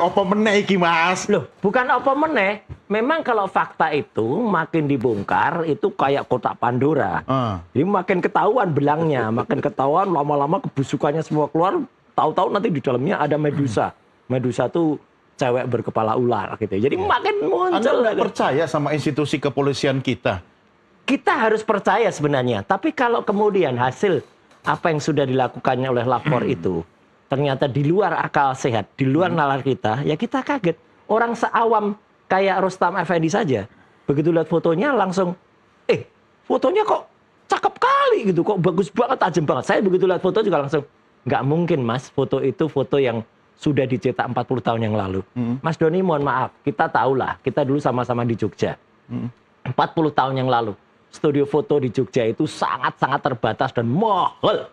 apa meneh iki, Mas? Loh, bukan apa meneh. Memang kalau fakta itu makin dibongkar itu kayak kotak Pandora. Jadi makin ketahuan belangnya, makin ketahuan lama-lama kebusukannya semua keluar. Tahu-tahu nanti di dalamnya ada Medusa. Medusa tuh cewek berkepala ular gitu. Jadi makin muncul. Anda nggak percaya sama institusi kepolisian kita? Kita harus percaya sebenarnya. Tapi kalau kemudian hasil apa yang sudah dilakukannya oleh lapor itu ternyata di luar akal sehat, di luar nalar kita, ya kita kaget. Orang seawam kayak Rustam Effendi saja, begitu lihat fotonya langsung, fotonya kok cakep kali gitu, kok bagus banget, tajam banget. Saya begitu lihat foto juga langsung, nggak mungkin Mas, foto itu foto yang sudah dicetak 40 tahun yang lalu. Mas Doni mohon maaf, kita tahulah, kita dulu sama-sama di Jogja. 40 tahun yang lalu, studio foto di Jogja itu sangat-sangat terbatas dan mahal.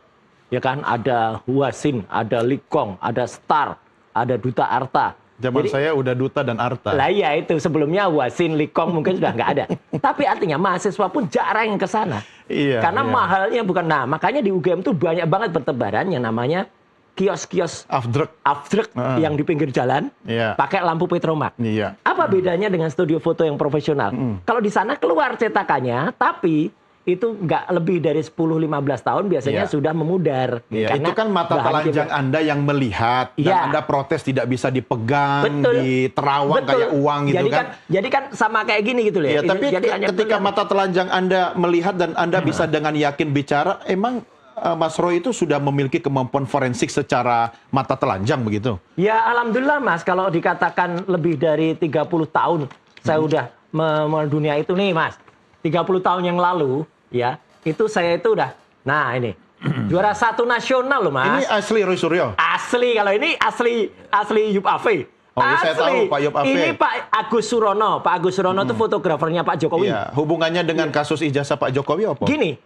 Ya kan, ada Huasin, ada Likong, ada Star, ada Duta Arta. Zaman saya udah Duta dan Arta. Lah iya itu, sebelumnya Huasin, Likong mungkin sudah nggak ada. Tapi artinya mahasiswa pun jarang ke sana. Iya, karena mahalnya bukan, nah makanya di UGM tuh banyak banget bertebaran yang namanya kios-kios afdruk yang di pinggir jalan, pakai lampu petromak. Apa bedanya dengan studio foto yang profesional? Kalau di sana keluar cetakannya, tapi itu nggak lebih dari 10-15 tahun biasanya sudah memudar. Itu kan mata telanjang Anda yang melihat, dan Anda protes tidak bisa dipegang, diterawang kayak uang gitu kan. Jadi kan sama kayak gini gitu loh. Ya, tapi ketika mata telanjang Anda melihat dan Anda bisa dengan yakin bicara, emang Mas Roy itu sudah memiliki kemampuan forensik secara mata telanjang begitu? Ya, alhamdulillah Mas, kalau dikatakan lebih dari 30 tahun saya udah mendunia itu nih Mas. 30 tahun yang lalu, ya, itu saya itu udah, nah ini, juara 1 nasional loh Mas. Ini asli Roy Suryo? Asli, kalau ini asli Yup Ave. Oh, asli. Saya tahu Pak Yup Ave. Ini Pak Agus Surono. Pak Agus Surono itu fotografernya Pak Jokowi. Iya. Hubungannya dengan kasus ijazah Pak Jokowi apa? Gini,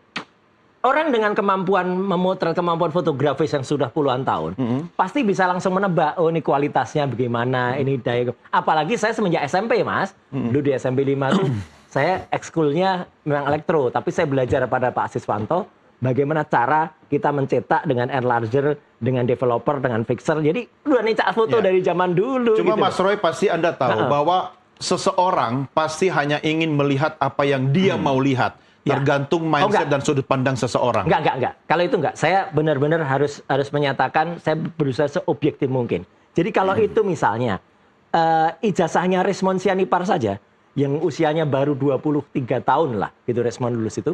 orang dengan kemampuan memotret, kemampuan fotografis yang sudah puluhan tahun, pasti bisa langsung menebak, oh ini kualitasnya bagaimana, ini daya. Apalagi saya semenjak SMP Mas, dulu di SMP 5 tuh, saya ekskulnya memang elektro, tapi saya belajar pada Pak Siswanto bagaimana cara kita mencetak dengan enlarger, dengan developer, dengan fixer. Jadi udah nih foto dari zaman dulu. Cuma gitu. Mas Roy pasti Anda tahu bahwa seseorang pasti hanya ingin melihat apa yang dia mau lihat. Tergantung mindset dan sudut pandang seseorang. Enggak. Kalau itu enggak. Saya benar-benar harus menyatakan saya berusaha seobjektif mungkin. Jadi kalau itu misalnya ijazahnya Resmond Sianipar saja, yang usianya baru 23 tahun lah, gitu Resmond lulus itu.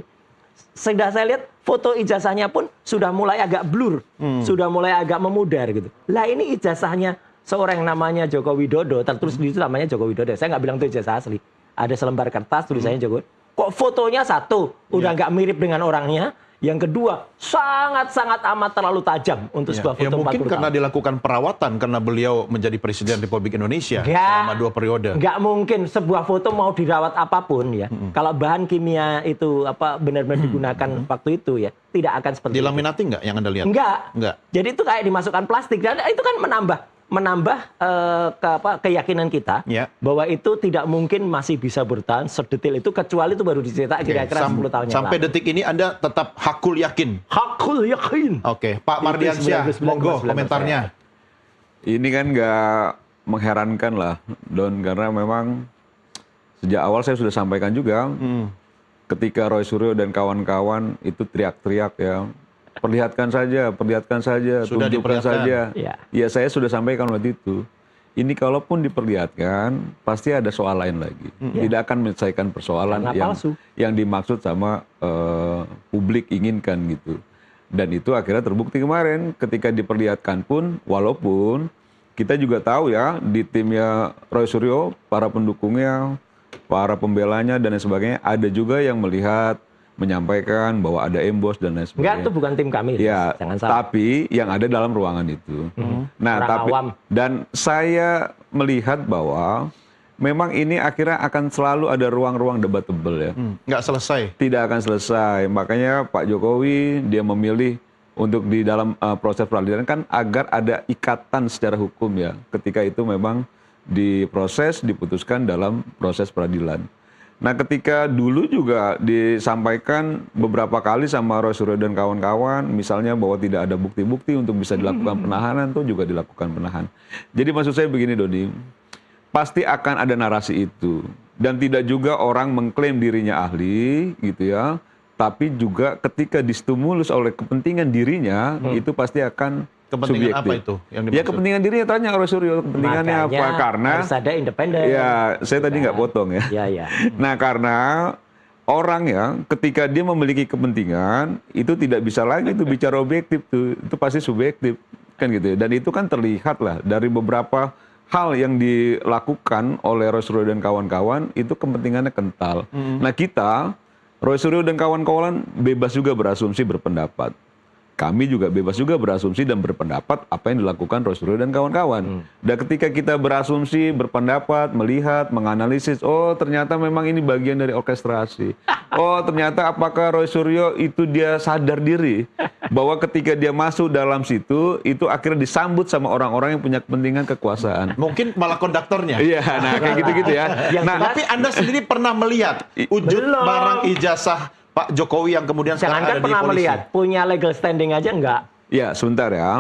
Sudah saya lihat foto ijazahnya pun sudah mulai agak blur, sudah mulai agak memudar gitu. Lah ini ijazahnya seorang yang namanya Joko Widodo, tertulis di situ namanya Joko Widodo. Saya nggak bilang itu ijazah asli. Ada selembar kertas tulisannya Joko. Kok fotonya satu, udah nggak mirip dengan orangnya. Yang kedua, sangat-sangat amat terlalu tajam untuk sebuah foto 40 tahun. Mungkin karena dilakukan perawatan karena beliau menjadi Presiden Republik Indonesia selama 2 periode. Nggak mungkin sebuah foto mau dirawat apapun ya. Kalau bahan kimia itu benar-benar digunakan waktu itu ya, tidak akan seperti itu. Dilaminati nggak yang Anda lihat? Enggak. Jadi itu kayak dimasukkan plastik. Dan itu kan menambah keyakinan kita bahwa itu tidak mungkin masih bisa bertahan sedetil itu kecuali itu baru dicetak kira-kira 10 tahun yang lalu. Sampai detik ini Anda tetap hakul yakin? Hakul yakin. Oke, Pak Mardiansyah, monggo komentarnya. Ini kan nggak mengherankan lah, Don, karena memang sejak awal saya sudah sampaikan juga ketika Roy Suryo dan kawan-kawan itu teriak-teriak ya, perlihatkan saja, sudah tunjukkan saja. Ya, saya sudah sampaikan waktu itu. Ini kalaupun diperlihatkan, pasti ada soal lain lagi. Tidak akan menyelesaikan persoalan yang dimaksud sama publik inginkan gitu. Dan itu akhirnya terbukti kemarin ketika diperlihatkan pun, walaupun kita juga tahu ya di timnya Roy Suryo, para pendukungnya, para pembelanya dan lain sebagainya, ada juga yang melihat, menyampaikan bahwa ada embos dan lain sebagainya. Enggak, itu bukan tim kami. Ya, jangan salah. tapi yang ada dalam ruangan itu. Nah, dan saya melihat bahwa memang ini akhirnya akan selalu ada ruang-ruang debatable ya. Nggak selesai. Tidak akan selesai. Makanya Pak Jokowi dia memilih untuk di dalam proses peradilan kan agar ada ikatan secara hukum ya. Ketika itu memang diproses, diputuskan dalam proses peradilan. Nah, ketika dulu juga disampaikan beberapa kali sama Roy Suryo dan kawan-kawan, misalnya bahwa tidak ada bukti-bukti untuk bisa dilakukan penahanan, tuh juga dilakukan penahanan. Jadi maksud saya begini, Dodi, pasti akan ada narasi itu. Dan tidak juga orang mengklaim dirinya ahli, gitu ya. Tapi juga ketika distimulus oleh kepentingan dirinya, itu pasti akan Kepentingan subjektif. apa itu yang dimaksud? Ya kepentingan dirinya, tanya Roy Suryo, kepentingannya apa? Makanya Karena harus ada independen. ya, saya tadi nggak potong ya. Ya. Nah, karena orang ya ketika dia memiliki kepentingan itu tidak bisa lagi itu bicara objektif tuh, itu pasti subjektif kan gitu ya. Dan itu kan terlihat lah dari beberapa hal yang dilakukan oleh Roy Suryo dan kawan-kawan itu kepentingannya kental. Nah, kita Roy Suryo dan kawan-kawan bebas juga berasumsi berpendapat. Kami juga bebas juga berasumsi dan berpendapat apa yang dilakukan Roy Suryo dan kawan-kawan. Dan ketika kita berasumsi, berpendapat, melihat, menganalisis, oh ternyata memang ini bagian dari orkestrasi. Oh ternyata apakah Roy Suryo itu dia sadar diri bahwa ketika dia masuk dalam situ, itu akhirnya disambut sama orang-orang yang punya kepentingan kekuasaan. Mungkin malah konduktornya. Iya, nah kayak gitu-gitu ya. Yang Nah, Tapi Anda sendiri pernah melihat wujud Belum. barang ijazah Pak Jokowi yang kemudian sekarang Jangankan ada di pernah polisi? melihat, punya legal standing aja enggak. ya, sebentar ya.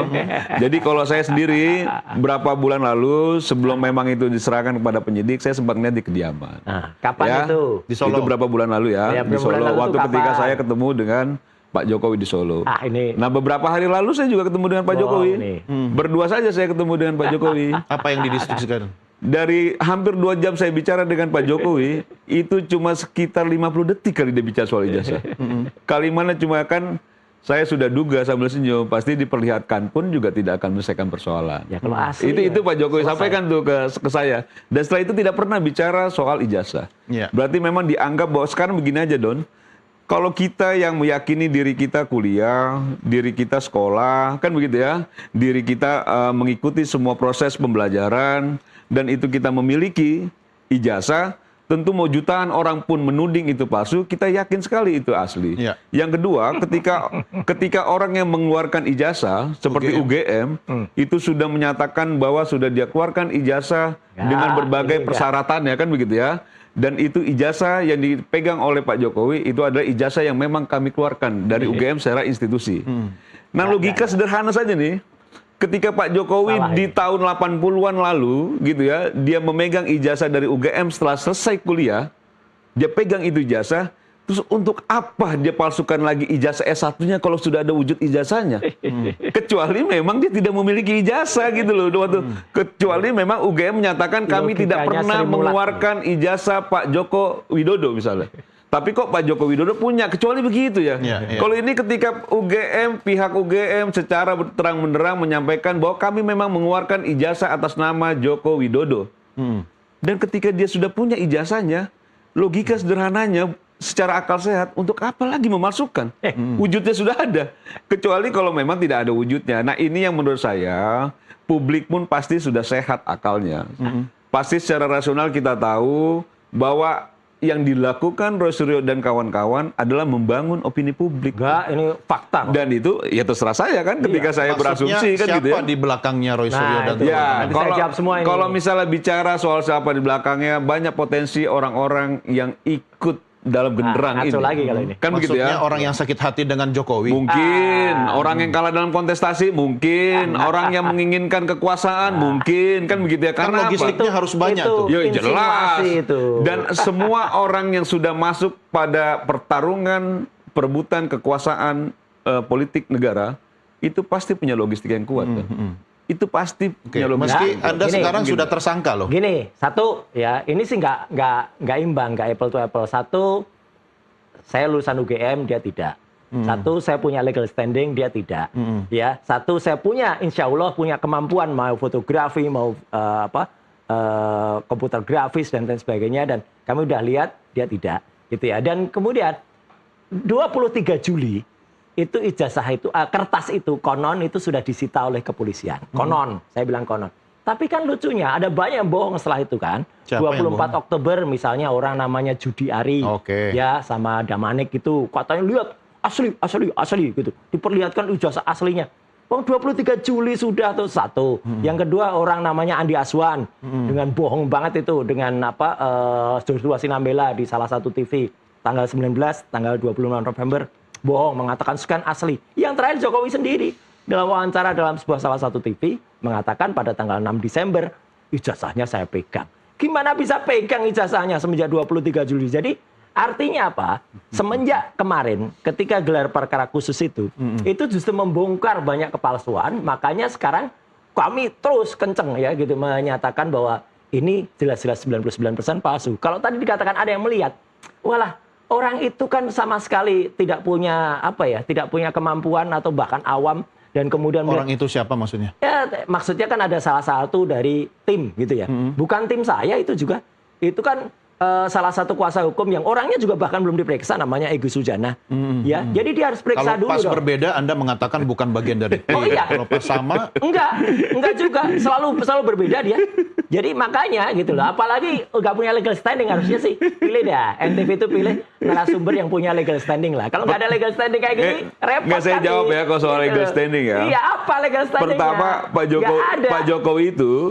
Jadi kalau saya sendiri berapa bulan lalu sebelum memang itu diserahkan kepada penyidik, saya sempat lihat di kediaman. Nah, kapan Ya, itu? Di Solo. Itu berapa bulan lalu ya, Ya, di berapa bulan Solo. lalu Waktu tuh ketika kapan? saya ketemu dengan Pak Jokowi di Solo. Ini. Nah, beberapa hari lalu saya juga ketemu dengan Pak Wow, Jokowi. nih. Berdua saja saya ketemu dengan Pak Jokowi. Apa yang didiskusikan? Dari hampir 2 jam saya bicara dengan Pak Jokowi, itu cuma sekitar 50 detik kali dia bicara soal ijazah. Kalimatnya cuma kan, saya sudah duga sambil senyum, pasti diperlihatkan pun juga tidak akan menyelesaikan persoalan. Ya kalau asli. Itu Pak Jokowi selesai. sampaikan tuh ke saya. Dan setelah itu tidak pernah bicara soal ijazah. Ya. Berarti memang dianggap bahwa sekarang begini aja, Don. Kalau kita yang meyakini diri kita kuliah, diri kita sekolah, kan begitu ya. Diri kita mengikuti semua proses pembelajaran, dan itu kita memiliki ijazah, tentu mau jutaan orang pun menuding itu palsu, kita yakin sekali itu asli. Ya. Yang kedua, ketika orang yang mengeluarkan ijazah seperti UGM, itu sudah menyatakan bahwa sudah dia keluarkan ijazah Ya, dengan berbagai ini persyaratannya, kan begitu ya. Dan itu ijazah yang dipegang oleh Pak Jokowi itu adalah ijazah yang memang kami keluarkan dari UGM secara institusi. Nah, logika sederhana saja nih. Ketika Pak Jokowi Salah di ini. tahun 80-an lalu gitu ya, dia memegang ijazah dari UGM setelah selesai kuliah, dia pegang itu ijazah, terus untuk apa dia palsukan lagi ijazah S1-nya kalau sudah ada wujud ijazahnya? Kecuali memang dia tidak memiliki ijazah gitu loh. Kecuali memang UGM menyatakan kami tidak Logikanya pernah Sri Mulat. mengeluarkan ijazah Pak Joko Widodo misalnya. Tapi kok Pak Joko Widodo punya, kecuali begitu ya. Iya. Kalau ini ketika pihak UGM secara terang-benderang menyampaikan bahwa kami memang mengeluarkan ijazah atas nama Joko Widodo. Dan ketika dia sudah punya ijazahnya, logika sederhananya secara akal sehat, untuk apa lagi memasukkan? Wujudnya sudah ada. Kecuali kalau memang tidak ada wujudnya. Nah, ini yang menurut saya, publik pun pasti sudah sehat akalnya. Pasti secara rasional kita tahu bahwa yang dilakukan Roy Suryo dan kawan-kawan adalah membangun opini publik. Enggak, ini fakta. Dan itu ya terserah saya kan ketika saya Maksudnya berasumsi kan siapa gitu ya. di belakangnya Roy Suryo Nah, dan itu. Ya, Nanti saya jawab semua ini. kalau misalnya bicara soal siapa di belakangnya, banyak potensi orang-orang yang ikut dalam genderang ngaco ini. lagi kalau ini. Kan begitu Maksudnya ya? orang yang sakit hati dengan Jokowi. Mungkin orang yang kalah dalam kontestasi, mungkin orang yang menginginkan kekuasaan, mungkin kan begitu ya. Kan Karena apa? logistiknya harus banyak Itu. tuh. Ya jelas. Insinuasi itu. Dan semua orang yang sudah masuk pada pertarungan perebutan kekuasaan politik negara itu pasti punya logistik yang kuat. Kan? Itu pasti Oke, punya logistik. meski Nah, Anda gini, sekarang gini. sudah tersangka loh. Gini, satu ya, ini sih nggak imbang, nggak apple to apple. Satu, saya lulusan UGM, dia tidak. Satu, saya punya legal standing, dia tidak. Ya, satu, saya punya, insya Allah punya kemampuan mau fotografi, mau komputer grafis dan lain sebagainya. Dan kami udah lihat dia tidak, gitu ya. Dan kemudian 23 Juli itu ijazah itu kertas itu konon itu sudah disita oleh kepolisian. Konon, saya bilang konon. Tapi kan lucunya ada banyak yang bohong setelah itu kan. Siapa yang 24 Oktober misalnya orang namanya Judi Ari Oke. ya sama Damanik gitu katanya lihat asli gitu. Diperlihatkan ijazah aslinya. Wong 23 Juli sudah tuh satu. Yang kedua orang namanya Andi Aswan dengan bohong banget itu dengan Joshua Sinambela di salah satu TV tanggal 19, tanggal 26 November bohong mengatakan sekian asli. Yang terakhir Jokowi sendiri dalam wawancara dalam sebuah salah satu TV mengatakan pada tanggal 6 Desember ijazahnya saya pegang. Gimana bisa pegang ijazahnya semenjak 23 Juli? Jadi artinya apa? Semenjak kemarin ketika gelar perkara khusus itu justru membongkar banyak kepalsuan, makanya sekarang kami terus kenceng ya gitu menyatakan bahwa ini jelas-jelas 99% palsu. Kalau tadi dikatakan ada yang melihat, walah orang itu kan sama sekali tidak punya tidak punya kemampuan atau bahkan awam dan kemudian orang itu siapa maksudnya? Ya maksudnya kan ada salah satu dari tim gitu ya. Bukan tim saya itu juga. Itu kan salah satu kuasa hukum yang orangnya juga bahkan belum diperiksa namanya Egy Sujana. Ya, jadi dia harus periksa kalau dulu. Kalau pas dong. berbeda Anda mengatakan bukan bagian dari tim. Oh iya. Kalau pas sama enggak juga, selalu berbeda dia. Jadi makanya gitu loh, apalagi nggak punya legal standing harusnya sih pilih dah. NTV itu pilih narasumber yang punya legal standing lah. Kalau nggak ada legal standing kayak gini, repot. Nggak saya jawab ya kalau soal legal Gitu. standing ya. Iya, apa legal standingnya? Pertama Pak Jokowi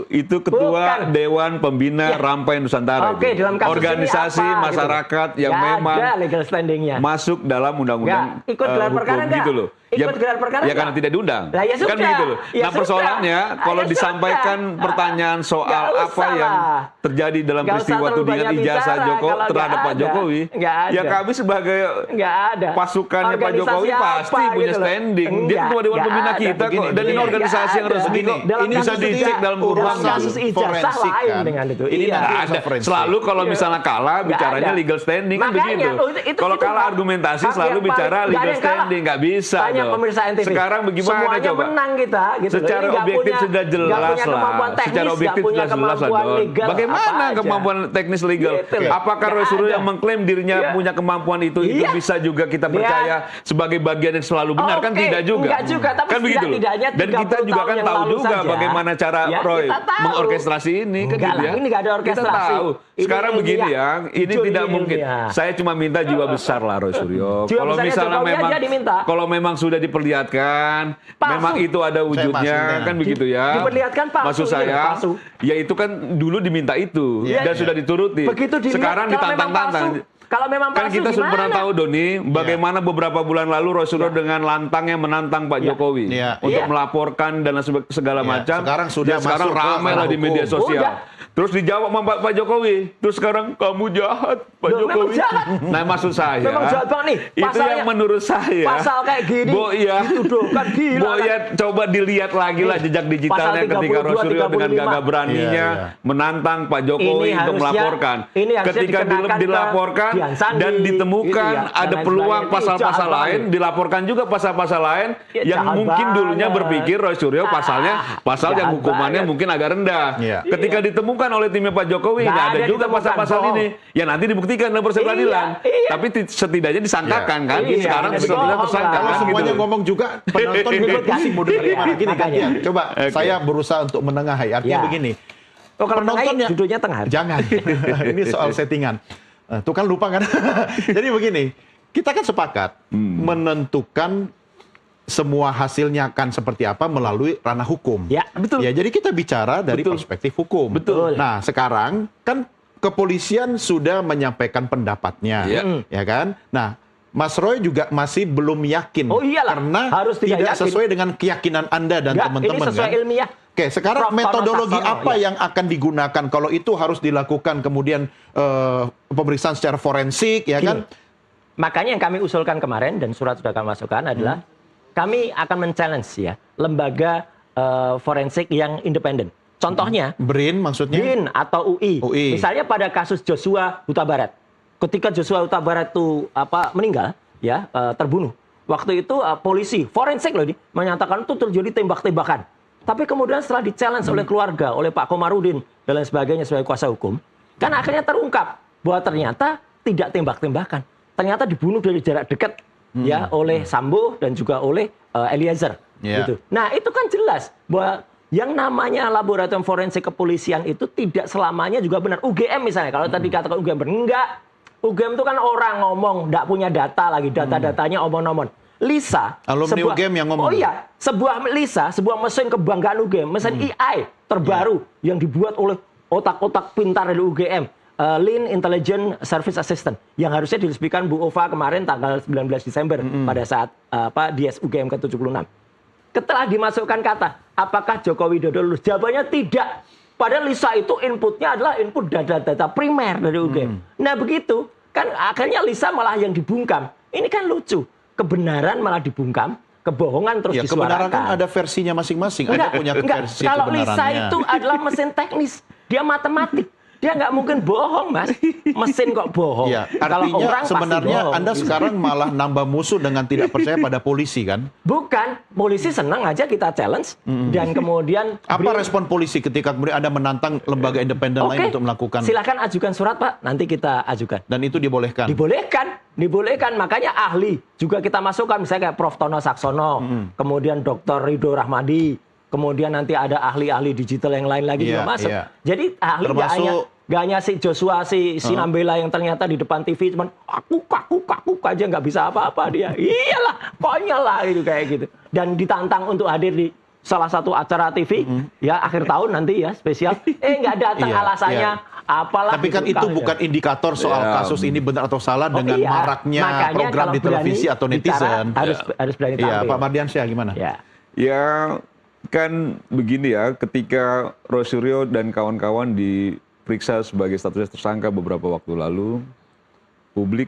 itu ketua Bukan. Dewan Pembina Rampai Nusantara. Oke, itu. dalam kasus organisasi ini apa, masyarakat gitu. yang memang ada legal standingnya. masuk dalam undang-undang Ikut gelar perkara hukum gitu loh. Ikut gelar perkara ya karena tidak diundang. Lah, ya kan sudah. begitu loh. Ya nah persoalannya sudah. kalau Ya disampaikan sudah. pertanyaan soal Nggak usah apa yang lah. terjadi dalam Nggak usah peristiwa terlalu tudingan banyak ijazah bicara, Jokowi kalau terhadap nggak Pak ada. Jokowi, Nggak ada. ya kami sebagai Nggak ada. pasukannya Pak Organisasi Jokowi apa pasti punya gitu loh. standing. Dia Enggak, ketua Dewan nggak Pembina ada. kita kok. Begini, Dan ini begini. organisasi yang Nggak resmi ada. kok. Dalam Ini bisa kasus dicek ijazah- dalam dalam urusan kasus ijazah forensik, lain kan? dengan itu. Ini Iya. nanti Nggak ada. forensik. Selalu kalau Iya. misalnya kalah Nggak bicaranya ada. legal standing kan Makanya, begitu. Kalau itu kalah hak- argumentasi hak selalu yang bicara paling- nggak ada legal yang kalah. standing, nggak bisa. Banyak dong. pemirsa NTV. Sekarang bagaimana Semuanya coba? menang kita gitu. loh. Secara Ini nggak objektif punya- sudah nggak jelas punya kemampuan lah. teknis, Secara nggak objektif punya sudah jelas lah, kemampuan Don. legal, Bagaimana apa aja. kemampuan teknis legal? Gitu loh. Apakah Nggak Roy Suryo ada. yang mengklaim dirinya Iya. punya kemampuan itu Iya. bisa juga kita percaya sebagai bagian yang selalu benar? Kan Oke, tidak juga. enggak juga, tapi Kan begitu loh. setidak-tidaknya Dan kita 30 juga tahun kan yang tahu lalu juga saja. bagaimana cara Ya, Roy kita tahu. mengorkestrasi ini kan Enggak gitu lah, ya. ini nggak ada orkestrasi. Kita tahu. Ini Sekarang begini ilmiah. ya, ini Itu tidak ilmiah. mungkin. Saya cuma minta jiwa besar lah Roy Suryo. Jiwa Kalau besarnya misalnya Jokowi memang aja diminta. kalau memang sudah diperlihatkan, Palsu. memang itu ada wujudnya maksudnya. kan begitu ya. Diperlihatkan palsu, Maksud iya, saya, palsu. ya itu kan dulu diminta itu Iya, dan iya. sudah dituruti. Begitu dilihat, Sekarang kalau memang ditantang-tantang. palsu, kalau memang Kan palsu kita sudah gimana? pernah tahu Doni, bagaimana beberapa bulan lalu Roy Suryo dengan lantangnya menantang Pak Jokowi Iya. untuk Iya. melaporkan dan segala Iya. macam. Sekarang sudah Dan sekarang masuk ke ramai lah ranah di media hukum. sosial. Udah. Terus dijawab sama Pak Jokowi. Terus sekarang kamu jahat Pak Loh, memang Jokowi. jahat. Nah maksud saya, Memang jahat banget nih. itu Pasalnya- yang menurut saya. pasal kayak gini Bo ya, dituduhkan gila, Bo ya coba dilihat lagi lah jejak digitalnya Pasal ketika Roy 32, Suryo dengan 35. gagah beraninya Iya, iya. menantang Pak Jokowi Ini untuk harusnya- melaporkan. ini harusnya Ketika dikenakan ke dilaporkan Dian Sandi, dan ditemukan gitu ya, ada dan lain peluang sebagainya. pasal-pasal Jahat lain, banget. dilaporkan juga pasal-pasal lain Ya, yang jahat mungkin dulunya banget. berpikir Roy Suryo pasalnya pasal yang jahat hukumannya banget. mungkin agak rendah. Iya. Ketika ditemukan oleh timnya Pak Jokowi Nggak nggak ada ada juga ditemukan, pasal-pasal bohong. ini. Ya nanti dibuktikan dalam proses Iya, peradilan. iya. Tapi setidaknya disangkakan kan. Iya, Sekarang iya, setidaknya bohong tersangka lah. Kalau kan semuanya gitu. ngomong juga, penonton ikut kasih mau dengar gimana. Gini Makanya. gantian. Coba Oke. saya berusaha untuk menengahi. Artinya Ya. begini. Oh, kalau Penontonnya- tengah, duduknya tengah. Jangan. Ini soal settingan. Tuh kan lupa kan. Jadi begini, kita kan sepakat menentukan semua hasilnya akan seperti apa melalui ranah hukum. Ya, betul. Ya, jadi kita bicara dari Betul. perspektif hukum. Betul. Nah, sekarang kan kepolisian sudah menyampaikan pendapatnya, Ya. ya kan? Nah, Mas Roy juga masih belum yakin Oh iyalah, karena harus tidak yakin. sesuai dengan keyakinan Anda dan Nggak, teman-teman ini sesuai kan. ilmiah. Oke, sekarang Prof. metodologi Tono Sasono, apa ya. yang akan digunakan kalau itu harus dilakukan kemudian pemeriksaan secara forensik, ya kan? Makanya yang kami usulkan kemarin dan surat sudah kami masukkan adalah kami akan men-challenge ya lembaga forensik yang independen. Contohnya BRIN maksudnya? BRIN atau UI. UI. Misalnya pada kasus Joshua Huta Barat. Ketika Joshua Huta Barat itu meninggal ya terbunuh. Waktu itu polisi forensik loh ini menyatakan itu terjadi tembak-tembakan. Tapi kemudian setelah di-challenge oleh keluarga, oleh Pak Komarudin dan lain sebagainya sebagai kuasa hukum, kan akhirnya terungkap bahwa ternyata tidak tembak-tembakan. Ternyata dibunuh dari jarak dekat ya oleh Sambo dan juga oleh Eliezer. Yeah. Gitu. Nah, itu kan jelas bahwa yang namanya laboratorium forensik kepolisian itu tidak selamanya juga benar. UGM misalnya, kalau tadi katakan UGM benar, enggak. UGM itu kan orang ngomong, enggak punya data lagi, data-datanya omong-omong. Lisa, alumni UGM yang ngomong. Oh iya, sebuah Lisa, sebuah mesin kebanggaan UGM, mesin AI terbaru yang dibuat oleh otak-otak pintar dari UGM, Lean Intelligent Service Assistant, yang harusnya diresmikan Bu Ova kemarin tanggal 19 Desember pada saat Dies UGM ke-76. Setelah dimasukkan kata, apakah Joko Widodo lulus? Jawabannya tidak. Padahal Lisa itu inputnya adalah input data-data primer dari UGM. Nah begitu, kan akhirnya Lisa malah yang dibungkam. Ini kan lucu. Kebenaran malah dibungkam, kebohongan terus disuarakan. Kebenaran kan ada versinya masing-masing. Ada punya versi kalau kebenarannya. Lisa itu adalah mesin teknis, dia matematik. Dia nggak mungkin bohong, Mas. Mesin kok bohong. Ya, artinya sebenarnya Anda sekarang malah nambah musuh dengan tidak percaya pada polisi, kan? Bukan. Polisi senang aja kita challenge. Dan kemudian... Apa respon polisi ketika kemudian Anda menantang lembaga independen lain untuk melakukan... Silakan ajukan surat, Pak. Nanti kita ajukan. Dan itu dibolehkan? Dibolehkan. Makanya ahli juga kita masukkan. Misalnya kayak Prof. Tono Saksono. Kemudian Dr. Ridho Rahmadi. Kemudian nanti ada ahli-ahli digital yang lain lagi juga masuk. Jadi ahli nggak hanya si Joshua, si Sinambela yang ternyata di depan TV cuman kakuk aja nggak bisa apa-apa dia. Iyalah, konyol lah itu kayak gitu. Dan ditantang untuk hadir di salah satu acara TV ya akhir tahun nanti ya spesial. Nggak datang alasannya apalah. Tapi kan itu bukan indikator soal kasus ini benar atau salah dengan maraknya makanya program di televisi atau netizen. Harus berani tampil. Pak Mardiansyah gimana? Ya kan begini ya, ketika Rosuryo dan kawan-kawan diperiksa sebagai statusnya tersangka beberapa waktu lalu, publik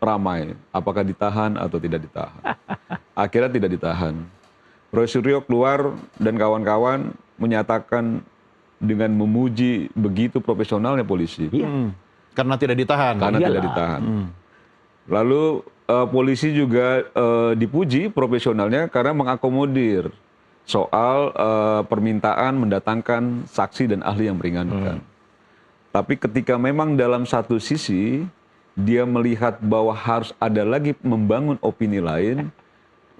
ramai, apakah ditahan atau tidak ditahan. Akhirnya tidak ditahan. Rosuryo keluar dan kawan-kawan menyatakan dengan memuji begitu profesionalnya polisi. Karena tidak ditahan. Tidak ditahan. Lalu polisi juga dipuji profesionalnya karena mengakomodir soal permintaan mendatangkan saksi dan ahli yang meringankan. Tapi ketika memang dalam satu sisi dia melihat bahwa harus ada lagi membangun opini lain,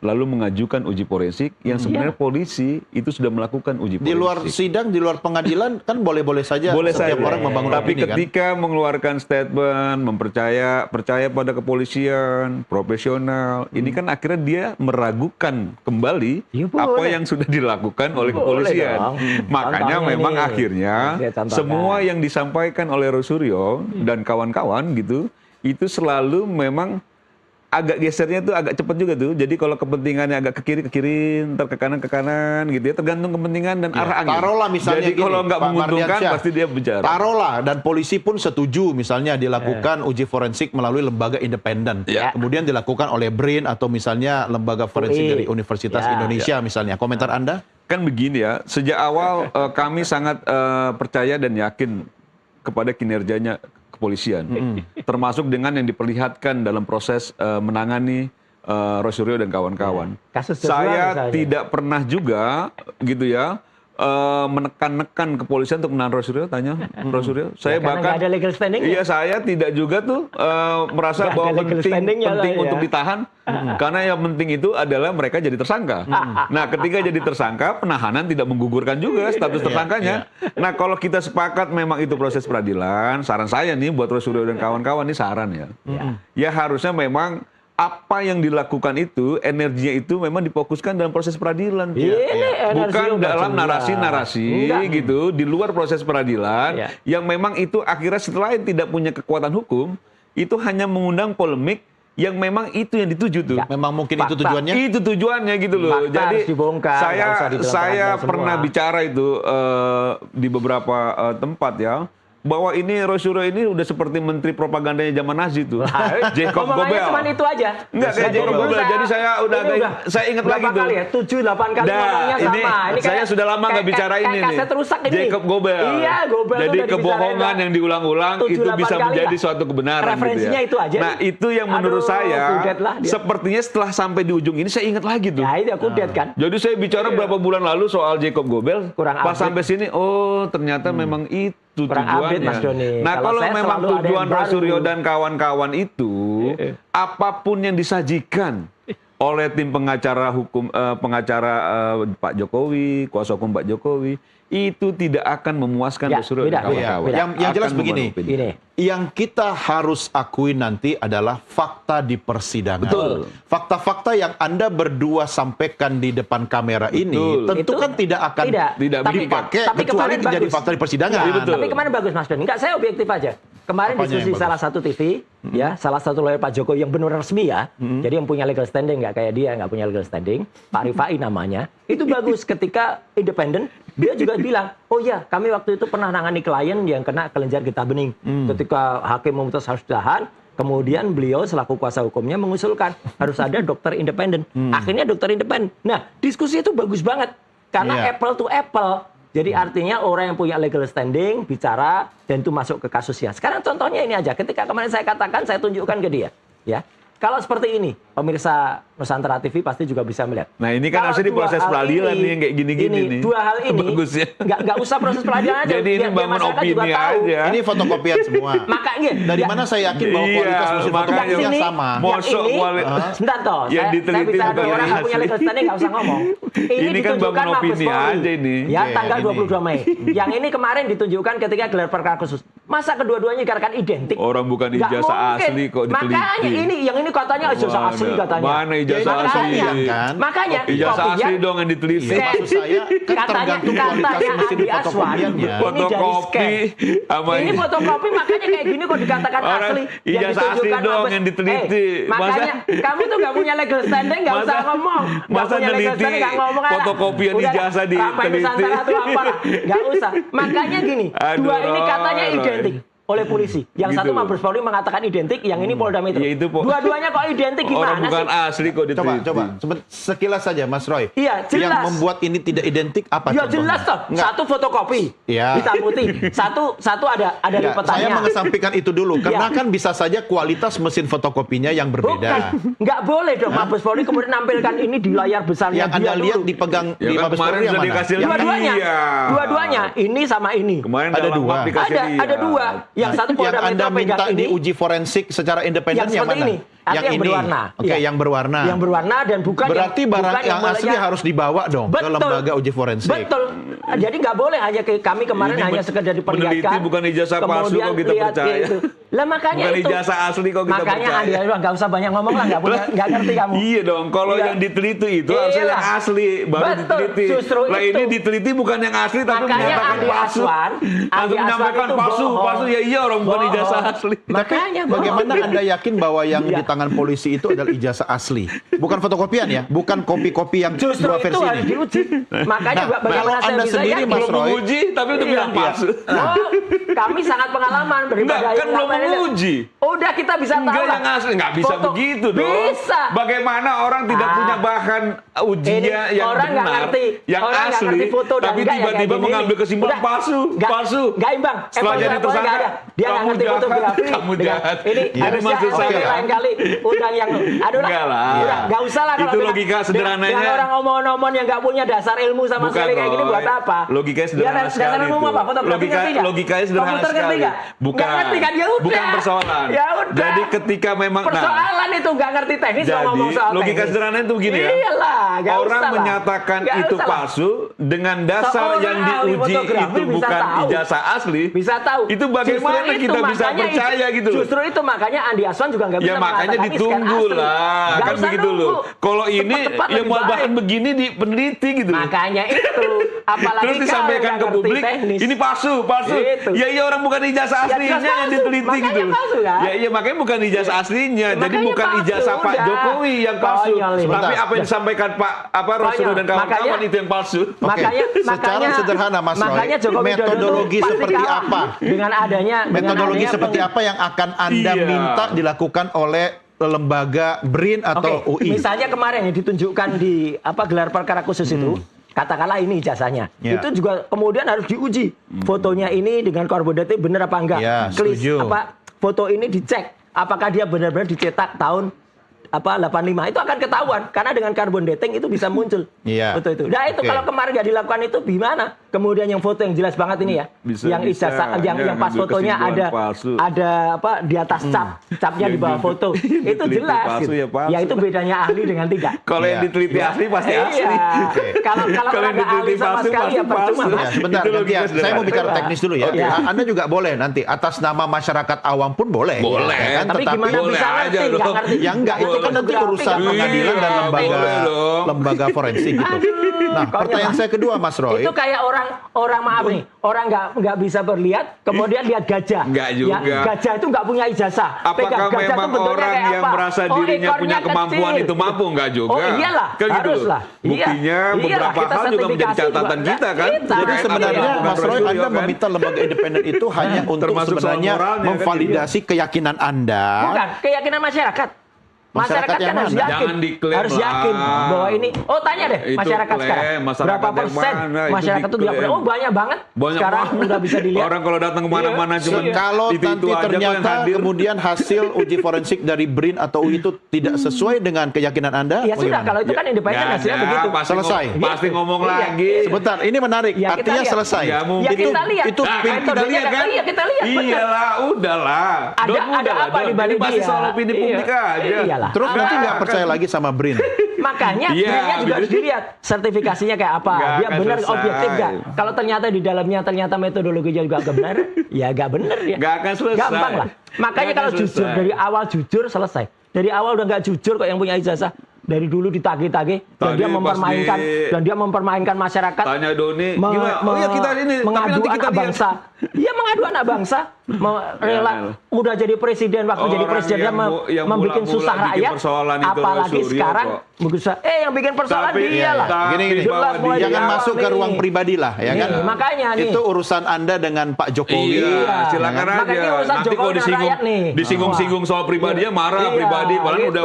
lalu mengajukan uji forensik yang sebenarnya polisi itu sudah melakukan uji forensik. Di luar sidang, di luar pengadilan kan boleh-boleh saja setiap orang membangun tapi opini, ketika mengeluarkan statement, percaya pada kepolisian, profesional, ini kan akhirnya dia meragukan kembali apa yang sudah dilakukan oleh kepolisian. Makanya memang akhirnya semua yang disampaikan oleh Rosuryo dan kawan-kawan gitu, itu selalu memang agak gesernya tuh agak cepat juga tuh. Jadi kalau kepentingannya agak ke kiri, ntar ke kanan gitu ya. Tergantung kepentingan dan arah angin. Taruhlah misalnya jadi kalau nggak menguntungkan pasti dia bicara. Taruhlah dan polisi pun setuju misalnya dilakukan uji forensik melalui lembaga independen. Kemudian dilakukan oleh BRIN atau misalnya lembaga forensik dari Universitas Indonesia misalnya. Komentar Anda? Kan begini ya. Sejak awal kami sangat percaya dan yakin kepada kinerjanya kepolisian, termasuk dengan yang diperlihatkan dalam proses menangani Rosuryo dan kawan-kawan. Saya tidak pernah juga gitu ya menekan-nekan kepolisian untuk menahan Rosuryo, tanya Rosuryo. Saya bahkan ada legal standing. Iya, saya tidak juga tuh merasa bahwa penting untuk ditahan karena yang penting itu adalah mereka jadi tersangka. Nah, ketika jadi tersangka, penahanan tidak menggugurkan juga status tersangkanya. Nah, kalau kita sepakat memang itu proses peradilan, saran saya nih buat Rosuryo dan kawan-kawan ini saran ya. Ya harusnya memang apa yang dilakukan itu, energinya itu memang difokuskan dalam proses peradilan. Bukan dalam narasi-narasi gitu, di luar proses peradilan, yang memang itu akhirnya setelah tidak punya kekuatan hukum, itu hanya mengundang polemik yang memang itu yang dituju tuh. Memang mungkin itu tujuannya? Itu tujuannya gitu loh. Jadi saya pernah bicara itu di beberapa tempat ya, bahwa ini Rosuryo ini udah seperti menteri propagandanya zaman Nazi tuh. Jacob Goebbels. Cuma itu aja. Enggak kayak Jacob Goebbels. Jadi saya saya ingat lagi tuh. Kali ya? 7-8 kali ngomongnya sama. Ini saya sudah lama nggak bicara ini nih. Jacob Goebbels. Iya, Goebbels. Jadi kebohongan yang diulang-ulang itu bisa menjadi suatu kebenaran. Referensinya gitu ya. itu aja. Nah itu yang menurut saya sepertinya setelah sampai di ujung ini saya ingat lagi tuh. Ya itu kudet kan. Jadi saya bicara berapa bulan lalu soal Jacob Goebbels. Pas sampai sini, oh ternyata memang itu tujuannya. Mas Doni. Nah kalau memang tujuan Rosuryo dan kawan-kawan itu apapun yang disajikan oleh tim pengacara hukum, pengacara Pak Jokowi, kuasa hukum Pak Jokowi, itu tidak akan memuaskan seluruh kawan-kawan. Yang jelas begini, yang kita harus akui nanti adalah fakta di persidangan. Betul. Fakta-fakta yang Anda berdua sampaikan di depan kamera ini tentu kan tidak akan dipakai kecuali menjadi fakta di persidangan. Tapi kemarin bagus Mas Ben. Enggak, saya objektif aja. Kemarin diskusi salah satu TV, ya, salah satu lawyer Pak Jokowi yang benar resmi ya, jadi yang punya legal standing, nggak kayak dia nggak punya legal standing, Pak Rifai namanya, itu bagus ketika independen, dia juga bilang, oh ya kami waktu itu pernah nangani klien yang kena kelenjar getah bening, ketika hakim memutus harus ditahan, kemudian beliau selaku kuasa hukumnya mengusulkan harus ada dokter independen, akhirnya dokter independen. Nah diskusi itu bagus banget karena apple to apple. Jadi artinya orang yang punya legal standing bicara dan itu masuk ke kasusnya. Sekarang contohnya ini aja. Ketika kemarin saya katakan, saya tunjukkan ke dia, ya. Kalau seperti ini, pemirsa Nusantara TV pasti juga bisa melihat. Nah ini kan harusnya di proses peradilan nih yang kayak gini-gini nih. Dua hal ini, bagusnya. Nggak usah proses peradilan aja. Jadi ini bangun opini aja. Ini fotokopian semua. Makanya dari mana saya yakin bahwa kualitas mesin fotokopinya sama? Sebentar toh, saya bicara dua orang yang punya legal standing nggak usah ngomong. Ini kan bangun opini aja ini. Ya tanggal 22 Mei. Yang ini kemarin ditunjukkan ketika gelar perkara khusus. Masa kedua-duanya dikatakan identik? Orang bukan ijazah asli kok diteliti. Makanya ini katanya ijazah asli katanya. Mana ijazah asli kan? Makanya ijazah asli dong yang diteliti. Maksud saya kan tergantung kualitas mesin fotokopiannya. Fotokopi ini fotokopi makanya kayak gini kok dikatakan asli. Ijazah asli dong yang diteliti. Makanya kamu tuh nggak punya legal standing nggak usah ngomong. Masa neliti fotokopian ijazah diteliti. Nggak usah. Makanya gini, dua ini katanya identik oleh polisi. Yang satu Mabes Polri mengatakan identik, yang ini Polda Metro. Dua-duanya kok identik gimana orang bukan asli kok diteliti. Coba sekilas saja Mas Roy. Iya, jelas. Yang membuat ini tidak identik apa? Ya jelas toh. Satu fotokopi, hitam putih. Satu ada lipetannya. Saya mengesampingkan itu dulu karena kan bisa saja kualitas mesin fotokopinya yang berbeda. Nggak boleh dong Mabes Polri kemudian nampilkan ini di layar besarnya. Yang Anda lihat dipegang di Mabes Polri yang mana? Dua-duanya. Ini sama ini. Kemarin ada dua. Ada dua. Yang satu Polda Metro Anda minta diuji forensik secara independen yang mana? Ini. Yang ini. Berwarna. Oke, yang berwarna. Yang berwarna dan bukan berarti barang yang asli harus dibawa dong ke lembaga uji forensik. Betul. Jadi nggak boleh hanya kami kemarin hanya sekedar diperlihatkan. Bukan ijazah palsu kok kita percaya. Lah makanya bukan itu. ijazah asli kok kita percaya. Makanya Andi nggak usah banyak ngomong lah, nggak ngerti kamu. Iya dong, kalau yang diteliti itu harusnya yang asli baru diteliti. Lah ini diteliti bukan yang asli tapi menyatakan palsu. Langsung menyampaikan palsu ya iya orang bukan ijazah asli. Makanya bagaimana Anda yakin bahwa yang di tangan polisi itu adalah ijazah asli, bukan fotokopian ya, bukan kopi-kopi yang dua versi itu harus diuji. Makanya bagaimana saya Anda bisa sendiri Mas Roy menguji tapi itu bilang palsu. Kami sangat pengalaman daripada kan belum menguji. Udah kita bisa tahu. Enggak yang asli, nggak bisa begitu dong. Bisa. Bagaimana orang tidak punya bahan ujinya yang benar, yang asli, tapi tiba-tiba mengambil kesimpulan palsu. Nggak imbang. Setelah jadi tersangka, dia nggak ngerti fotografi. Kamu jahat. Ini harusnya lain kali undang yang aduh lah. Nggak usah lah. Itu logika sederhananya. Yang orang omong-omong yang nggak punya dasar ilmu sama sekali kayak gini buat apa? Logikanya sederhana sekali. Dasar ilmu apa? Fotografi ngerti nggak? Logikanya sederhana sekali. Bukan persoalan. Ya udah. Jadi ketika memang persoalan itu nggak ngerti teknis ngomong soal teknis. Logika sederhana itu begini ya. Iyalah, orang menyatakan itu palsu dengan dasar yang diuji itu bukan ijazah asli. Bisa tahu. Itu bagaimana kita bisa percaya gitu loh. Justru itu makanya Andi Aswan juga nggak bisa mengatakan makanya ditunggu lah. Kan begitu loh. Kalau ini yang mau bahan begini peneliti gitu. Makanya itu. Apalagi terus disampaikan ke publik, ini palsu. Ya iya orang bukan ijazah aslinya yang diteliti gitu. Ya iya makanya bukan ijazah aslinya. Jadi bukan ijazah Pak Jokowi yang palsu. Tapi apa yang disampaikan Pak Rasul dan kawan-kawan itu yang palsu. Makanya secara sederhana Mas Roy, metodologi seperti apa? Dengan adanya metodologi seperti apa yang akan Anda minta dilakukan oleh lembaga BRIN atau UI? Misalnya kemarin yang ditunjukkan di gelar perkara khusus itu, katakanlah ini ijazahnya. Itu juga kemudian harus diuji. Fotonya ini dengan carbon dating benar apa enggak? Setuju. Foto ini dicek apakah dia benar-benar dicetak tahun 85 itu akan ketahuan karena dengan carbon dating itu bisa muncul. Betul itu. Nah itu kalau kemarin nggak dilakukan itu gimana? kemudian yang foto yang jelas banget ini ya, yang ijazah, yang pas fotonya ada apa di atas capnya di bawah foto, itu jelas. Gitu. Ya itu bedanya ahli dengan tidak. Kalau yang diteliti asli pasti asli. Kalau orang nggak ahli sama sekali ya percuma. Sebentar, gantian. Saya mau bicara teknis dulu ya. Anda juga boleh nanti atas nama masyarakat awam pun boleh. Boleh. Ya kan? Tapi gimana bisa ngerti? Ya enggak, itu kan nanti urusan pengadilan dan lembaga forensik gitu. Nah, pertanyaan saya kedua, Mas Roy. Itu kayak orang maaf nih, orang nggak bisa berlihat, kemudian lihat gajah. Enggak juga. Ya, gajah itu nggak punya ijazah. Apakah memang orang yang merasa dirinya punya kemampuan itu mampu? Enggak juga. Oh iyalah, kan haruslah. Gitu. Buktinya beberapa hal juga menjadi catatan kita kan. Jadi sebenarnya Mas Roy, Anda meminta lembaga independen itu hanya untuk sebenarnya memvalidasi keyakinan Anda. Bukan, keyakinan masyarakat. Masyarakat kan harus yakin bahwa ini. Oh tanya deh masyarakat sekarang berapa persen masyarakat itu tidak pernah. Oh banyak banget. Sekarang udah bisa dilihat. Orang kalau datang kemana-mana cuma kalau nanti ternyata kemudian hasil uji forensik dari BRIN atau UI itu tidak sesuai dengan keyakinan Anda. Ya sudah, kalau itu kan independen hasilnya begitu. Selesai. Pasti ngomong lagi. Sebentar, ini menarik. Artinya selesai. Ya kita lihat. Itu metodenya kan? Iya kita lihat. Iyalah, udahlah. Ada apa di balik dia? Pasti soal opini publik aja. Terus nanti nggak percaya lagi sama BRIN. Makanya BRIN-nya juga harus dilihat sertifikasinya kayak apa. Dia benar objektif nggak? Kalau ternyata di dalamnya ternyata metodologinya juga nggak benar, ya nggak benar ya. Nggak akan selesai. Gampang lah. Makanya kalau jujur dari awal jujur selesai. Dari awal udah nggak jujur kok yang punya ijazah. Dari dulu ditagih-tagih dan dia mempermainkan masyarakat. Tanya Doni, mengadu anak bangsa. Iya mengadu anak bangsa, rela udah jadi presiden waktu jadi presiden dia membuat susah rakyat. Apalagi sekarang yang bikin persoalan dia lah. Gini, jangan masuk ke ruang pribadi lah, ya kan? Makanya nih. Itu urusan Anda dengan Pak Jokowi. Iya, silakan aja. Nanti kalau disinggung soal pribadinya marah pribadi, padahal udah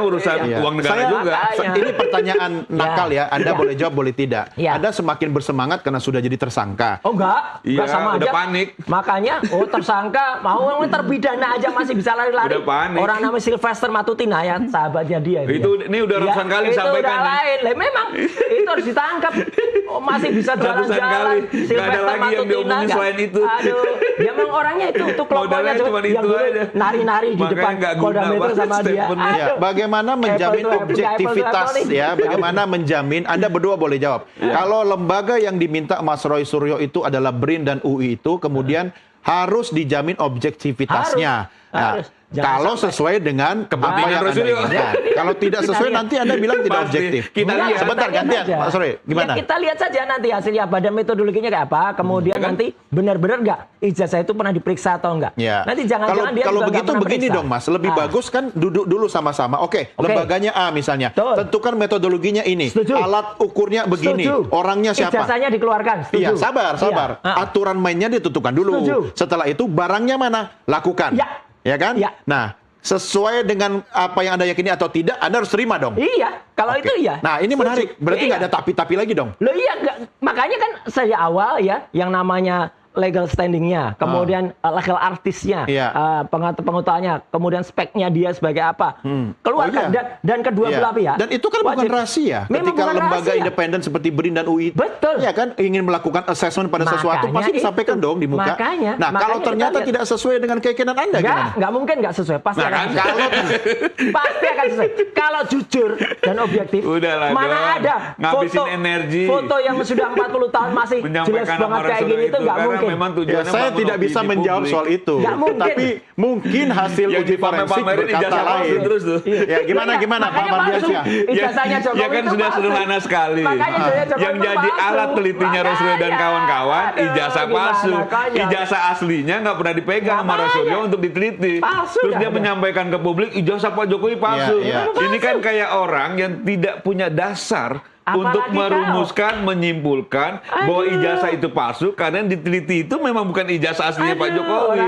urusan uang negara juga. Ini pertanyaan nakal ya, Anda boleh jawab boleh tidak. Anda semakin bersemangat karena sudah jadi tersangka. Oh enggak sama aja. Panik. Makanya tersangka mau terpidana aja masih bisa lari-lari. Orang namanya Sylvester Matutina ya, sahabatnya dia. Ini udah ratusan kali disampaikan. Itu udah lain. Memang itu harus ditangkap. Masih bisa jalan-jalan. Gak ada lagi yang diomongin selain itu. Aduh, ya memang orangnya itu kelompoknya cuma yang nari-nari di depan Polda Metro sama dia. Bagaimana menjamin objektivitas ya? Bagaimana menjamin? Anda berdua boleh jawab. Kalau lembaga yang diminta Mas Roy Suryo itu adalah BRIN dan UI itu kemudian harus dijamin objektivitasnya. Nah, kalau sesuai dengan apa yang Anda inginkan. Kalau tidak sesuai nanti Anda bilang tidak objektif. Sebentar gantian, Pak Suryo. Gimana? Ya, kita lihat saja nanti hasilnya apa dan metodologinya kayak apa. Kemudian nanti benar-benar nggak ijazah itu pernah diperiksa atau enggak. Ya. Nanti jangan-jangan dia kalau juga begitu begini periksa. Dong, Mas. Lebih bagus kan duduk dulu sama-sama. Oke, lembaganya A misalnya. Tentukan metodologinya ini. Setuju. Alat ukurnya begini. Setuju. Orangnya siapa? Ijazahnya dikeluarkan. Iya, sabar. Aturan mainnya ditentukan dulu. Setuju. Setelah itu barangnya mana? Lakukan. Ya kan? Ya. Nah, sesuai dengan apa yang Anda yakini atau tidak, Anda harus terima dong. Iya, kalau itu iya. Nah, ini menarik. Berarti nggak ada tapi-tapi lagi dong. Loh iya, makanya kan sejak awal ya, yang namanya legal standingnya, kemudian legal artisnya, pengetahuannya, kemudian speknya dia sebagai apa, keluarkan dan kedua belah pihak. Dan itu kan bukan rahasia. Ketika lembaga independen seperti BRIN dan UI, ya kan ingin melakukan assessment pada sesuatu, pasti disampaikan dong di muka. Nah, kalau ternyata tidak sesuai dengan keyakinan Anda, gimana? Nggak mungkin nggak sesuai, pasti akan sesuai. Pasti akan sesuai. Kalau jujur dan objektif, mana ada foto yang sudah 40 tahun masih jelas banget kayak gini itu nggak mungkin. Saya tidak bisa menjawab soal itu. Tapi mungkin hasil uji forensik berkata lain. Ya gimana Pak Mardiansyah? Ijazahnya Jokowi ya kan sudah sederhana sekali. Yang jadi alat telitinya Rosuryo dan kawan-kawan ijazah palsu. Ijazah aslinya nggak pernah dipegang sama Rosuryo untuk diteliti. Terus dia menyampaikan ke publik ijazah Pak Jokowi palsu. Ini kan kayak orang yang tidak punya dasar untuk merumuskan, menyimpulkan bahwa ijazah itu palsu karena yang diteliti itu memang bukan ijazah aslinya Pak Jokowi.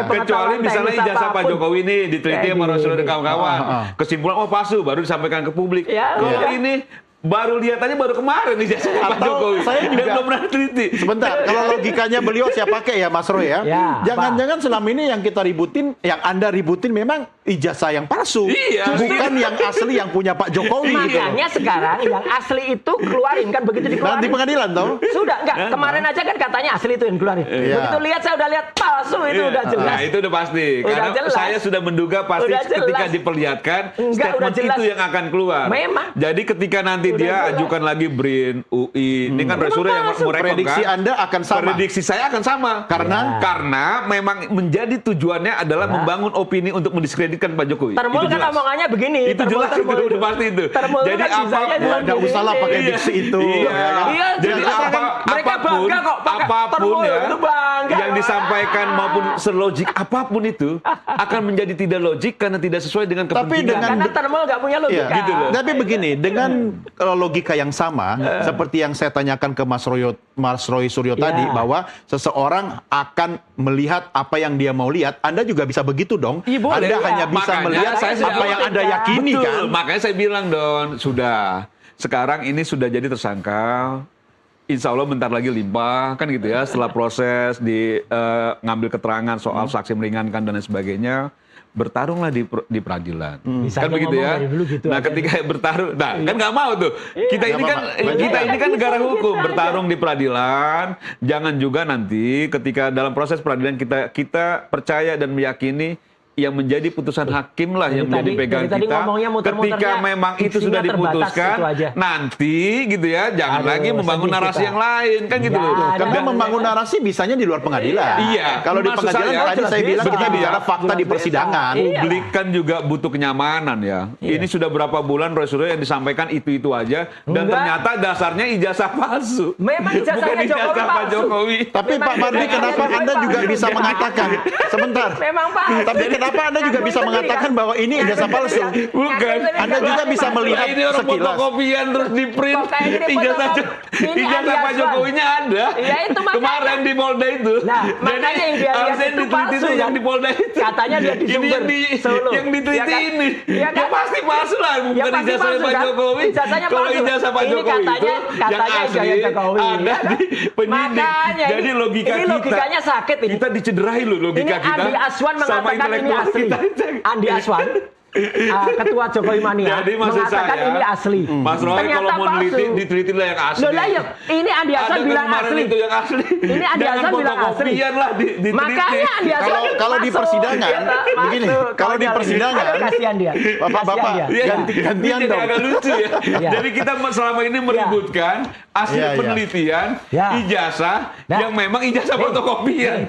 Kecuali misalnya ijazah Pak Jokowi ini diteliti sama Rosuryo dan kawan-kawan. Kesimpulan palsu baru disampaikan ke publik. Kalau ini baru lihat aja baru kemarin ijazah Pak Atau Jokowi. saya juga- Dan belum pernah teliti. Sebentar, kalau logikanya beliau saya pakai ya Mas Roy ya. Ya, Jangan-jangan selama ini yang kita ributin, yang Anda ributin memang ijazah yang palsu. Iya. Bukan yang asli yang punya Pak Jokowi gitu. Makanya sekarang yang asli itu keluarin kan begitu dikeluarin. Nanti pengadilan toh. Sudah enggak, kemarin aja kan katanya asli itu yang keluarin. Iya. Begitu lihat saya udah lihat palsu itu Iya. udah jelas. Nah, itu udah pasti. Udah Karena jelas. saya sudah menduga pasti Udah jelas. ketika diperlihatkan Enggak, udah statement jelas. itu yang akan keluar. Memang. Jadi ketika nanti Udah dia jelas. ajukan lagi BRIN, UI, ini kan Resura yang palsu. merekam Prediksi kan? Anda akan sama. Prediksi saya akan sama. Karena? Karena memang menjadi tujuannya adalah membangun opini untuk mendiskreditkan Pak Jokowi. Termul Itu kan jelas. omongannya begini. Itu jelas, itu udah pasti itu. Termul Jadi kan bisanya apapun- bilang Nggak gini, usah lah pakai ini. diksi itu. Iya. ya kan? Iya, Jadi jelas kan. Mereka apapun, bangga kok pakai apapun termul, ya itu bangga. yang disampaikan maupun selogik apapun itu akan menjadi tidak logik karena tidak sesuai dengan Tapi kepentingan. dengan- Karena termul nggak punya logika. Iya. Gitu loh. Tapi begini, dengan logika yang sama seperti yang saya tanyakan ke Mas Roy Suryo Iya. tadi, bahwa seseorang akan melihat apa yang dia mau lihat, Anda juga bisa begitu dong. Iya, boleh. Anda hanya bisa Makanya melihat saya apa yang Anda yakini Betul, kan. makanya saya bilang Don, sudah. Sekarang ini sudah jadi tersangka. Insya Allah bentar lagi limpah kan gitu ya. Setelah proses di ngambil keterangan soal saksi meringankan dan lain sebagainya, bertarunglah di peradilan. Bisa Kan aja begitu ngomong ya. dari dulu gitu Nah aja. ketika bertarung, nah kan nggak mau tuh. Kita ini Nggak kan apa-apa. kita ini kan negara Bisa hukum, aja. bertarung di peradilan. Jangan juga nanti ketika dalam proses peradilan kita percaya dan meyakini yang menjadi putusan hakim lah yang menjadi pegang dari tadi kita. ngomongnya muter-muternya, Ketika memang itu diksinya sudah terbatas, diputuskan, itu aja. nanti gitu ya, jangan Aduh, lagi membangun sedih narasi kita. yang lain kan gitu Ya, loh. ada. Karena membangun narasi bisanya di luar pengadilan. Iya. Kalau di Maksud pengadilan saya, tadi jelas saya bilang bisa. kita bicara Jelas fakta di bisa. persidangan. Iya. Publik kan juga butuh kenyamanan ya. Ini sudah berapa bulan Roy Suryo yang disampaikan itu aja dan Enggak. ternyata dasarnya ijazah palsu. Memang ijazahnya Bukan ijazah Jokowi Pak palsu. Jokowi. Tapi Memang Pak Mardi, ijazahnya kenapa Jokowi Anda juga palsu. bisa mengatakan sebentar? Memang palsu. Tapi kenapa Anda juga bisa mengatakan bahwa ini ijazah palsu? Bukan. Anda juga bisa melihat Ini orang sekilas. fotokopian terus di print. Kok kayak gini Ijazah fotokopi? Ini ijazah alias Pak Jokowinya ada. Iya, itu makanya. Kemarin di Polda itu. Nah, makanya yang dia lihat harusnya itu diteliti palsu, itu yang kan? di Polda itu. Katanya dia di Ini Sumber, Solo. yang diteliti Ya kan? ini. Iya kan? Ya pasti palsu lah, bukan Ya pasti ijazah palsu, Pak kan? Jokowi. Ijazahnya Kalau palsu. ijazah Pak Ini Jokowi itu katanya yang asli ijazah Jokowi, ada ya kan? di penyidik. Makanya Jadi ini- logika ini kita. logikanya sakit ini. Kita dicederai loh Ini logika kita. Andi Aswan sama mengatakan ini intelektual asli. kita. Andi Aswan, ketua Jokowi Mania, Jadi maksud mengatakan saya, ini asli. Mas Roy Ternyata kalau mau palsu. diteliti lah yang asli. Loh lah ya, ini Andi Aswan Ada bilang kemarin asli. itu yang asli. Ini Andi Jangan Aswan bilang asli. fotokopian lah diteliti. Makanya Andi Aswan Kalau di masuk. persidangan, Ya, tak, begini, masuk. kalau di Konyol. persidangan, Aduh, kasihan dia. Bapak-bapak, Kasihan dia. Iya, gantian ini dong. agak lucu ya. Iya. Jadi kita selama ini meributkan hasil Iya, iya. penelitian, Ya. ijazah Nah. yang memang ijazah fotokopian.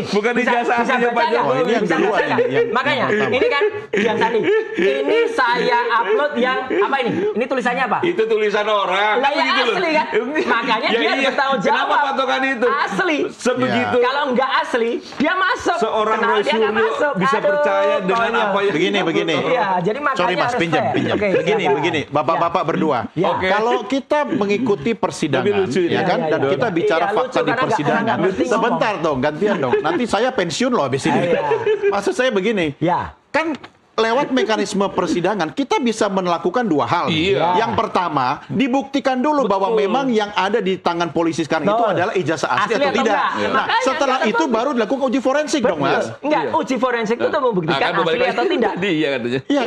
Bukan Bisa- ijazah bisa aslinya Pak baca nggak? Oh, ini Jokowi. yang Bisa duluan baca nggak? ini, yang Makanya pertama. ini kan yang tadi. Ini saya upload yang apa ini? Ini tulisannya apa? Itu tulisan orang. Lah ya Begitu loh. asli kan? Makanya Ya dia iya. bertanggung jawab. Kenapa patokan itu? Asli. Sebegitu. Kalau nggak asli, dia masuk. Seorang Kenapa Roy dia nggak Suryo masuk? bisa Aduh, percaya dengan konyol. apa yang Begini. Iya, jadi makanya Sorry Mas, harus pinjam. fair. Oke, Begini, silakan. Bapak-bapak berdua. Ya. Oke. Kalau kita mengikuti Tapi persidangan, lucu ini. ya kan, Iya, dan iya, kita iya. bicara Iya, fakta lucu di karena nggak persidangan. ngerti ngomong. Sebentar dong, gantian dong. Nanti saya pensiun loh habis ini. Iya. Maksud saya begini, Ya. kan lewat mekanisme persidangan kita bisa melakukan dua hal. Iya. Yang pertama, dibuktikan dulu bahwa Betul. memang yang ada di tangan polisi sekarang itu Betul. adalah ijazah asli, Asli atau atau tidak. enggak? Ya, Nah, makanya setelah kita itu tahu. baru dilakukan uji forensik dong, Mas. Enggak, Iya. uji forensik itu membuktikan Akan asli balik atau lagi tidak. tadi, iya katanya. Iya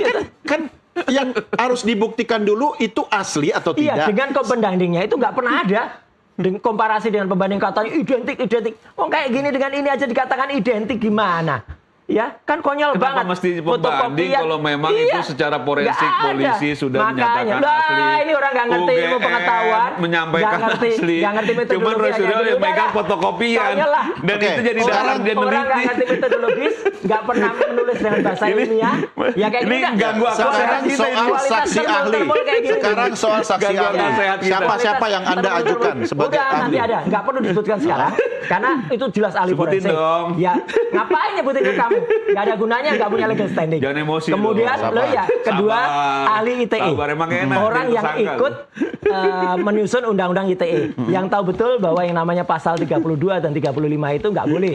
kan yang harus dibuktikan dulu itu asli atau Iya, tidak. dengan pembandingnya itu nggak pernah ada. Dengan komparasi dengan pembanding katanya identik. Oh kayak gini dengan ini aja dikatakan identik gimana? Ya, kan konyol Kenapa banget. mesti pembanding Fotokopian. kalau memang Iya. itu secara forensik Nggak ada. polisi sudah Makanya, menyatakan lah, asli. ini orang nggak ngerti ilmu UGM pengetahuan, menyampaikan nggak ngerti, asli. nggak ngerti Cuman metodologi Roy yang Suryo kayak yang gitu. megang Udah, fotokopian. konyol lah. Dan Oke, itu jadi sekarang dasar dia Orang nggak meneliti. ngerti metodologis, nggak pernah menulis dengan bahasa Ini- ilmiah. Ya kayak ini gini kan. ganggu akal Sekarang sehat kita soal ini. Kualitas saksi ahli. termul kayak gini. Sekarang soal saksi Ganggu ahli. akal sehat kita. Siapa yang Anda ajukan sebagai Udah, nanti ahli? ada, nggak perlu disebutkan sekarang, karena itu jelas ahli Sebutin forensik. dong. Ya, ngapain nyebutin ke kamu? nggak ada gunanya, nggak punya legal standing. Jangan emosi. Kemudian lo ya, kedua ahli ITE, Sabar, emang enak orang yang ikut menyusun undang-undang ITE, yang tahu betul bahwa yang namanya pasal 32 dan 35 itu nggak boleh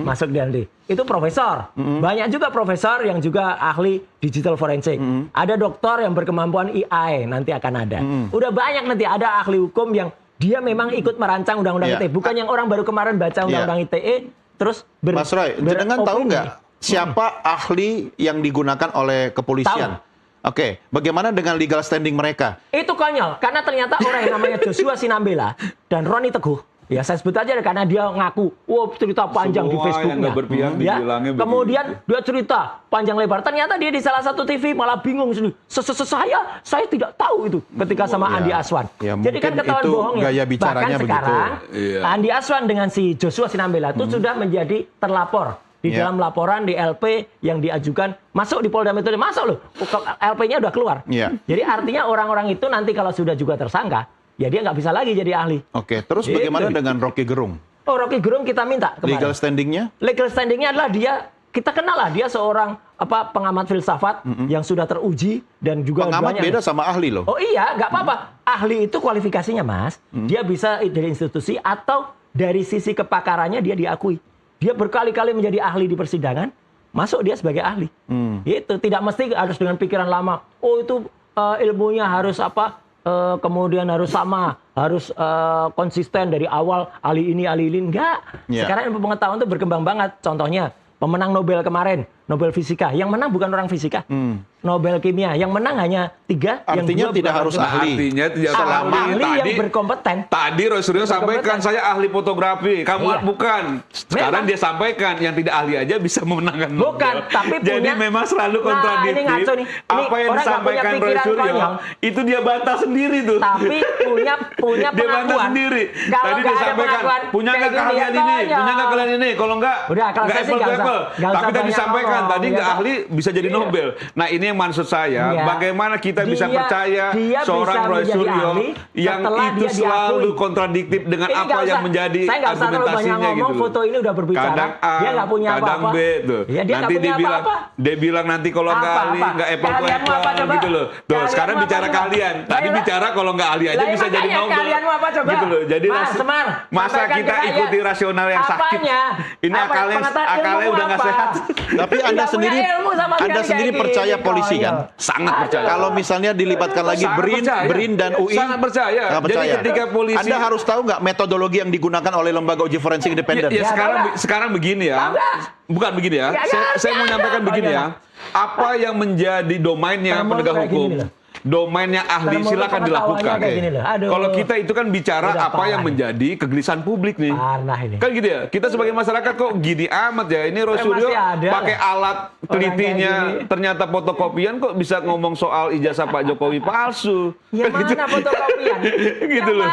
masuk di nanti. Itu profesor. Banyak juga profesor yang juga ahli digital forensik. Ada dokter yang berkemampuan AI nanti akan ada. Udah banyak nanti ada ahli hukum yang dia memang ikut merancang undang-undang ITE, bukan yang orang baru kemarin baca undang-undang ITE terus Mas Roy, jenengan tahu nggak siapa ahli yang digunakan oleh kepolisian? Oke, bagaimana dengan legal standing mereka? Itu konyol, karena ternyata orang yang namanya Joshua Sinambela dan Roni Teguh, ya saya sebut aja karena dia ngaku, cerita panjang semua di Facebooknya. yang nggak berpihak dibilangnya begitu. Kemudian dia cerita panjang lebar, ternyata dia di salah satu TV malah bingung sendiri. Saya tidak tahu itu ketika sama Andi Aswan. Ya, jadi kan ketahuan itu bohong ya. gaya bicaranya bahkan sekarang begitu. Andi Aswan dengan si Joshua Sinambela itu sudah menjadi terlapor. Di dalam laporan di LP yang diajukan masuk di Polda Metro Jaya, masuk loh, LP-nya udah keluar. Jadi artinya orang-orang itu nanti kalau sudah juga tersangka, ya dia nggak bisa lagi jadi ahli. Oke, terus bagaimana dengan Rocky Gerung? Oh, Rocky Gerung kita minta kemarin. Legal standingnya? Legal standingnya adalah kita kenal lah dia seorang pengamat filsafat yang sudah teruji dan juga pengamat beda sama ahli loh. Oh iya, nggak apa-apa. Ahli itu kualifikasinya Mas, dia bisa dari institusi atau dari sisi kepakarannya dia diakui. Dia berkali-kali menjadi ahli di persidangan, masuk dia sebagai ahli. Itu tidak mesti harus dengan pikiran lama. Oh itu ilmunya harus kemudian harus sama, harus konsisten dari awal ahli ini enggak. Sekarang ilmu pengetahuan itu berkembang banget. Contohnya pemenang Nobel kemarin, Nobel Fisika, yang menang bukan orang fisika. Nobel Kimia, yang menang hanya 3. Artinya tidak harus ahli. Artinya tidak selama ahli yang berkompeten. Tadi Roy Suryo sampaikan saya ahli fotografi, kamu bukan. Sekarang dia sampaikan yang tidak ahli aja bisa memenangkan Nobel. Bukan, tapi jadi memang selalu kontradiktif. Ini ngaco nih. Apa yang disampaikan Roy Suryo itu dia bantah sendiri tuh. Tapi punya dia pengakuan. bantah sendiri. Tadi dia sampaikan punya nggak kalian ini, punya nggak kalian ini. Kalau nggak apple. Tapi tadi disampaikan tadi nggak ahli bisa jadi Nobel. Nah ini yang maksud saya, bagaimana kita bisa percaya seorang Roy Suryo yang itu selalu kontradiktif dengan apa yang menjadi argumentasinya gitu. Foto ini udah berbicara. Kadang A, dia nggak punya kadang apa-apa. B tuh. Ya, nanti dia bilang nanti kalau nggak ahli, nggak apple to apple gitu loh. Tuh sekarang bicara kalian. Tadi bicara kalau nggak ahli aja bisa jadi Nobel. Kalian apa coba? Gitu loh. Jadi masa kita ikuti rasional yang sakit? Ini akalnya udah nggak sehat. Tapi Anda sendiri percaya polisi kan? Sangat percaya. Kalau misalnya dilibatkan lagi BRIN dan UI, sangat percaya. Jadi ketika polisi, Anda harus tahu nggak metodologi yang digunakan oleh lembaga uji forensik independen? Ya sekarang begini ya. Bukan begini ya. Saya mau nyampaikan begini ya. Apa yang menjadi domainnya penegak hukum? Domainnya ahli silakan dilakukan. Kalau kita itu kan bicara apa yang menjadi kegelisahan publik nih. Kan gitu ya. Kita sebagai masyarakat kok gini amat ya. Ini Roy Suryo pakai alat telitinya ternyata fotokopian kok bisa ngomong soal ijazah Pak Jokowi palsu. Ya kan mana fotokopian? Gitu loh.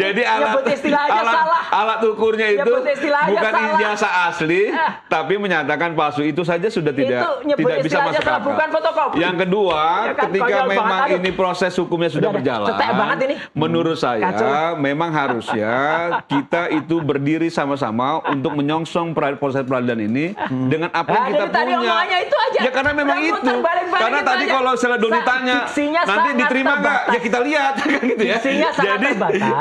Jadi alat ukurnya itu bukan ijazah asli tapi menyatakan palsu. Itu saja sudah tidak bisa masuk akal. Yang kedua, ketika memang ini proses hukumnya sudah berjalan. Menurut saya memang harusnya kita itu berdiri sama-sama untuk menyongsong proses peradilan ini dengan apa yang kita punya. Ya karena memang itu. Karena tadi kalau misalnya Doni tanya, nanti diterima nggak? Ya kita lihat kan gitu ya.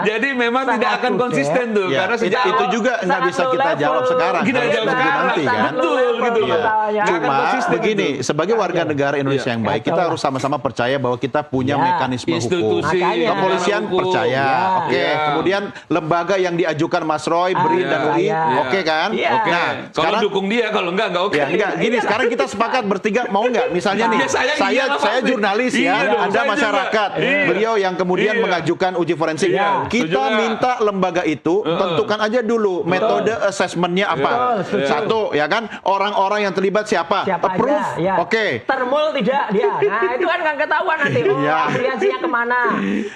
Jadi memang tidak akan konsisten tuh. Karena itu juga nggak bisa kita jawab sekarang. Kita jawab sekarang. Betul gitu loh. Cuma begini, sebagai warga negara Indonesia yang baik, kita harus sama-sama percaya bahwa kita punya mekanisme hukum. Kepolisian percaya. Oke. Kemudian lembaga yang diajukan Mas Roy, BRIN dan UI, oke kan? Oke. Nah, kalau dukung dia, kalau enggak oke. Ya enggak. Gini, sekarang kita sepakat bertiga mau enggak? Misalnya nih, saya jurnalis ya, Anda masyarakat. Beliau yang kemudian mengajukan uji forensik. Kita minta lembaga itu tentukan aja dulu metode assessment-nya apa. Satu, ya kan? Orang-orang yang terlibat siapa? Approve. Oke. Termul tidak dia. Nah, itu kan ketahuan nanti. Afiliasinya kemana?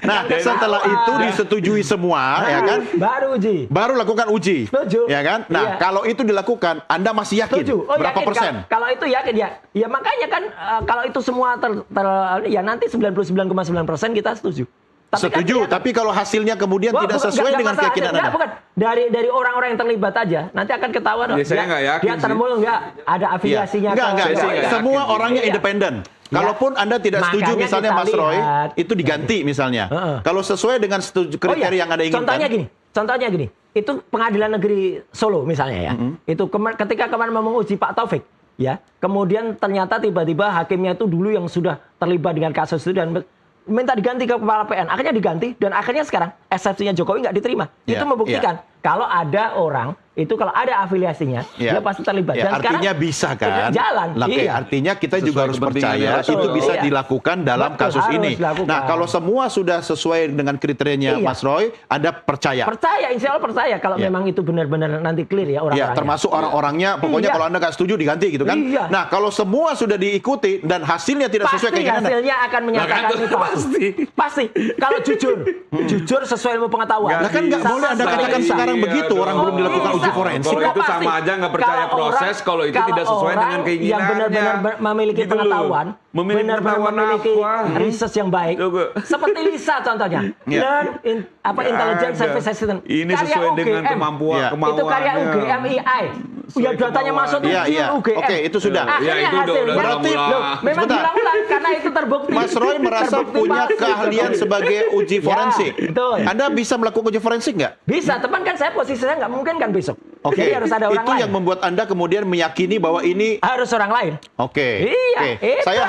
Nah, setelah itu disetujui semua, ya kan? Baru lakukan uji. Setuju. Ya kan? Nah, kalau itu dilakukan, Anda masih yakin? Berapa persen? Kalau itu yakin ya. Ya makanya kan kalau itu semua ya nanti 99,9% kita setuju. Setuju, tapi kalau hasilnya kemudian tidak sesuai dengan keyakinan Anda. Bukan. Dari orang-orang yang terlibat aja, nanti akan ketahuan. Saya nggak yakin dia termul nggak ada afiliasinya. Enggak. Semua orangnya independen. Kalaupun Anda tidak setuju misalnya Mas Roy, itu diganti misalnya. Kalau sesuai dengan kriteria yang Anda inginkan. Contohnya gini. Itu Pengadilan Negeri Solo misalnya ya. Itu ketika kemarin menguji Pak Taufik, ya. Kemudian ternyata tiba-tiba hakimnya itu dulu yang sudah terlibat dengan kasus itu dan minta diganti ke kepala PN. Akhirnya diganti dan akhirnya sekarang eksepsinya Jokowi nggak diterima. Itu membuktikan kalau ada orang itu kalau ada afiliasinya dia pasti terlibat. Dan artinya bisa kan? Jalan. Artinya kita juga harus percaya itu bisa dilakukan dalam kasus ini. Nah, kalau semua sudah sesuai dengan kriterianya Mas Roy, Anda percaya? Percaya, insya Allah percaya kalau memang itu benar-benar nanti clear ya orang-orangnya. Termasuk orang-orangnya, pokoknya kalau Anda nggak setuju diganti gitu kan? Nah, kalau semua sudah diikuti dan hasilnya tidak sesuai keinginan Anda. Hasilnya akan menyatakan itu pasti. Kalau jujur sesuai ilmu pengetahuan. Nah, kan nggak boleh Anda katakan sekarang begitu, orang belum dilakukan uji forensik. Kalau itu sama aja nggak percaya proses, kalau itu tidak sesuai dengan keinginannya. Yang benar-benar memiliki pengetahuan, benar-benar memiliki research yang baik. Seperti Lisa contohnya. Learn Intelligence Service Assistant. Ini sesuai dengan kemauan. Itu karya UGM-AI. Ya datanya masuk tuh UGM. Oke, itu sudah. Akhirnya hasilnya berarti memang diulang-ulang karena itu terbukti. Mas Roy merasa punya keahlian sebagai uji forensik. Betul. Anda bisa melakukan uji forensik nggak? Bisa, teman kan saya posisinya nggak mungkin kan besok. Oke. Jadi harus ada orang itu lain. yang membuat Anda kemudian meyakini bahwa ini harus orang lain. Oke. Saya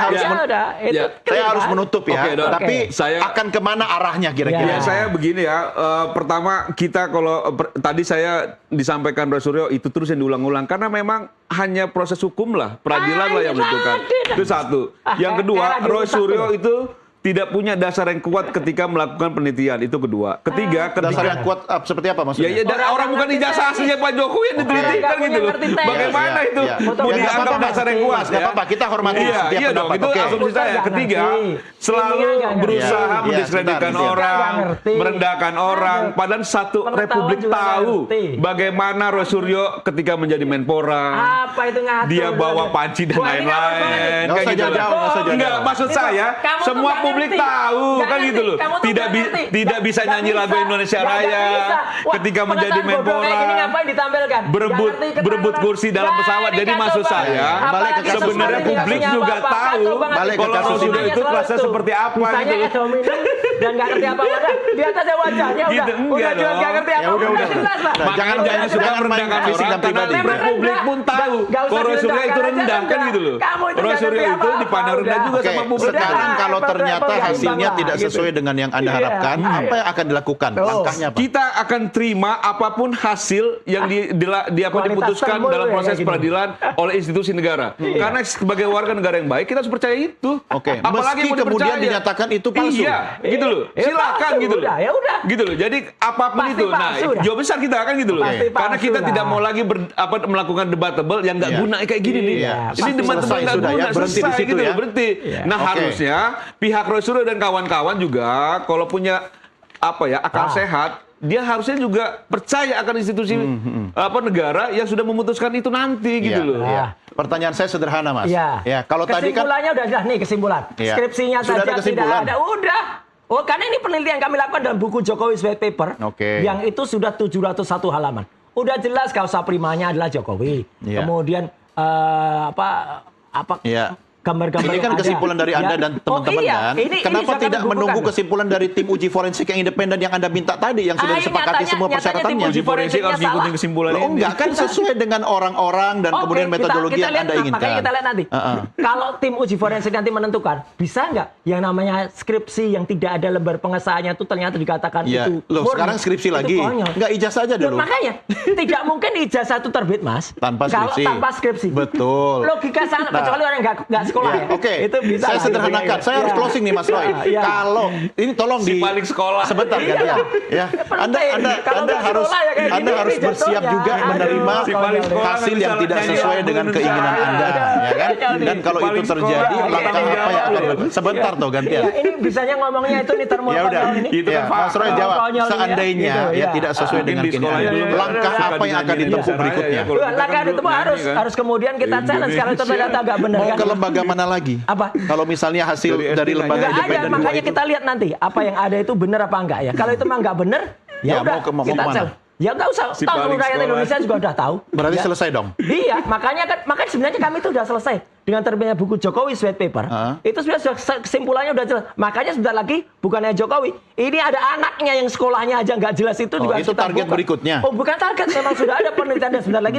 harus menutup ya. Tapi saya akan kemana arahnya kira-kira? Saya begini ya. Pertama kita kalau tadi saya disampaikan Roy Suryo itu terus yang diulang-ulang karena memang hanya proses hukum lah, peradilan lah yang menentukan. Itu satu. Yang kedua, Roy Suryo itu tidak punya dasar yang kuat ketika melakukan penelitian. Itu kedua. Ketiga, dasar yang kuat seperti apa maksudnya? Ya, dari orang bukan ijazah aslinya Pak Jokowi yang diteliti kan gitu loh. Bagaimana itu? Mau dianggap dasar yang kuat? Nggak apa-apa, kita hormati setiap pendapat. Itu asumsi saya. Ketiga, selalu berusaha mendiskreditkan orang, merendahkan orang. Padahal satu republik tahu bagaimana Roy Suryo ketika menjadi Menpora. Apa itu ngatur? Dia bawa panci dan lain-lain. Nggak usah jauh. Enggak, maksud saya semua publik tahu kan gitu loh. Tidak bisa nyanyi lagu Indonesia Raya ketika menjadi Menpora. Berebut kursi dalam pesawat. Jadi maksud saya sebenarnya publik juga tahu kalau Roy Suryo itu kelasnya seperti apa gitu loh. Dan nggak ngerti apa-apa. Di atasnya wajahnya udah jelas nggak ngerti apa-apa. Udah jelas lah. Makanya jangan suka merendahkan orang karena publik pun tahu kalau Roy Suryo itu rendah kan gitu loh. Roy Suryo itu dipandang rendah juga sama publik. Sekarang kalau ternyata hasilnya tidak sesuai dengan yang Anda harapkan, apa yang akan dilakukan? Langkahnya apa? Kita akan terima apapun hasil yang diputuskan dalam proses peradilan oleh institusi negara. Karena sebagai warga negara yang baik, kita harus percaya itu. Oke. Meski kemudian dinyatakan itu palsu. Iya, gitu loh. Silakan gitu loh. Ya udah. Gitu loh. Jadi apapun itu. Nah, jawab besar kita kan gitu loh. Karena kita tidak mau lagi melakukan debatable yang nggak guna kayak gini nih. Ini debatable nggak guna. Berhenti di situ ya. Berhenti. Nah, harusnya pihak Roy Suryo dan kawan-kawan juga kalau punya akal sehat, dia harusnya juga percaya akan institusi negara yang sudah memutuskan itu nanti gitu loh. Pertanyaan saya sederhana, Mas. Kalau tadi kan kesimpulannya udah jelas nih kesimpulan. Skripsinya sudah saja ada kesimpulan. tidak ada. Udah. Karena ini penelitian kami lakukan dalam buku Jokowi White Paper yang itu sudah 701 halaman. Udah jelas kausa primanya adalah Jokowi. Kemudian gambar-gambar ini kan kesimpulan dari Anda dan teman-teman kan. Kenapa tidak menunggu kesimpulan dari tim uji forensik yang independen yang Anda minta tadi yang sudah disepakati semua persyaratannya? Uji forensik harus ngikutin kesimpulan ini. Enggak kan sesuai dengan orang-orang dan kemudian metodologi yang Anda inginkan. Makanya kita lihat nanti. Kalau tim uji forensik nanti menentukan, bisa nggak yang namanya skripsi yang tidak ada lembar pengesahannya itu ternyata dikatakan itu loh, sekarang skripsi lagi. Enggak ijazah aja dulu. Makanya tidak mungkin ijazah itu terbit, Mas. Tanpa skripsi. Betul. Logika sana kecuali orang nggak sekolah ya. Itu bisa. Saya sederhanakan. Saya harus closing nih, Mas Roy. Kalau ini tolong di paling sekolah sebentar gantian. Anda harus bersiap juga menerima hasil yang tidak sesuai dengan keinginan Anda, ya kan? Dan kalau itu terjadi, langkah apa yang akan sebentar toh gantian. Ini bisanya ngomongnya itu nih termol. Ya udah. Mas Roy jawab. Seandainya tidak sesuai dengan keinginan, langkah apa yang akan ditempuh berikutnya? Langkah ditempuh harus kemudian kita challenge kalau itu ternyata agak benar. Mau ke lembaga mana lagi? Apa? Kalau misalnya hasil Dari dari SD lembaga Nggak ada, independen dua makanya itu. kita lihat nanti apa yang ada itu benar apa enggak ya. Kalau itu mah enggak benar, Ya, ya udah mau kita kemana? cel. Ya enggak usah. Si Tahu paling rakyat sekolah. Indonesia juga udah tahu. Berarti Ya. selesai dong. Iya, makanya sebenarnya kami itu sudah selesai dengan terbitnya buku Jokowi White Paper. Itu sudah kesimpulannya udah jelas. Makanya sebentar lagi bukannya Jokowi, ini ada anaknya yang sekolahnya aja nggak jelas itu juga harus Itu kita target buka. berikutnya. Oh, bukan target, memang sudah ada penelitian dan sebentar lagi